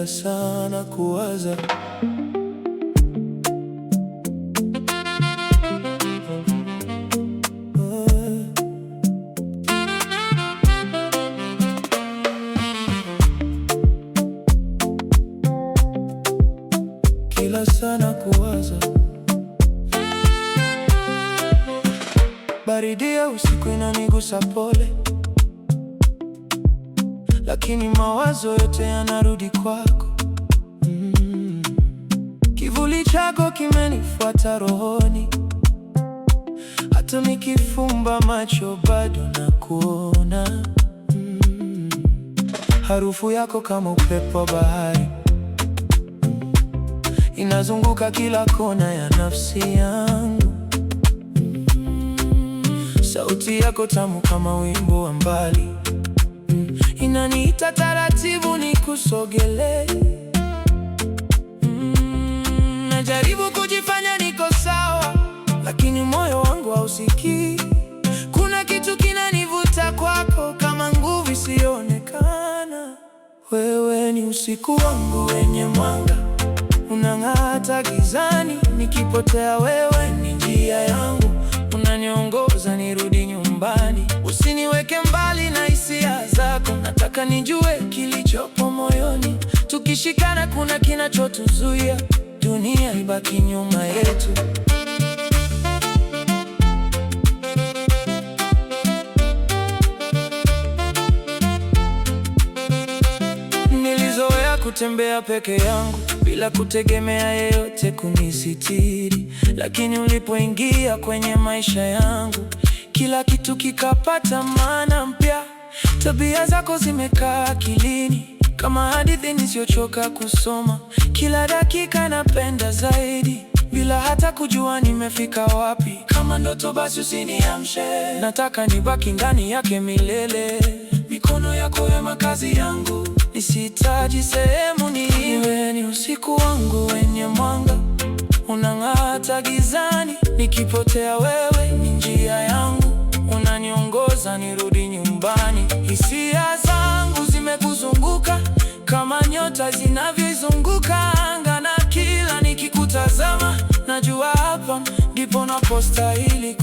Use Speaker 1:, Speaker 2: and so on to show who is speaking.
Speaker 1: kila saa na kuwaza. Kila saa na kuwaza. Baridi ya usiku inanigusa pole, lakini mawazo yote yanarudi kwako. Kivuli chako kimenifuata rohoni, hata nikifumba macho bado nakuona. Harufu yako kama upepo wa bahari, inazunguka kila kona ya nafsi yangu. Sauti yako tamu kama wimbo wa mbali, inaniita taratibu nikusogelee. Najaribu kujifanya niko sawa, lakini moyo wangu hausikii. Kuna kitu kinanivuta kwako kama nguvu isiyoonekana. Wewe ni usiku wangu wenye mwanga, unang'aa hata gizani. Nikipotea wewe ni njia yangu, unaniongoza nirudi nyumbani. Usiniweke mbali na hisia zako, nataka nijue kilichopo moyoni. Tukishikana kuna kinachotuzuia, dunia ibaki nyuma yetu. Nilizoea kutembea peke yangu bila kutegemea yeyote kunisitiri, lakini ulipoingia kwenye maisha yangu, kila kitu kikapata maana mpya. Tabia zako zimekaa akilini kama hadithi nisiochoka kusoma. Kila dakika napenda zaidi, bila hata kujua nimefika wapi. Kama ndoto basi usiniamshe, nataka nibaki ndani yake milele. Mikono yako ya makazi yangu, nisihitaji sehemu niwe. Ni usiku wangu wenye mwanga, unang'aa hata gizani. Nikipotea wewe ni njia yangu, unaniongoza nirudi nyumbani. Hisia zangu zimekuzunguka kama nyota zinavyoizunguka anga, na kila nikikutazama najua hapa ndipo napostahili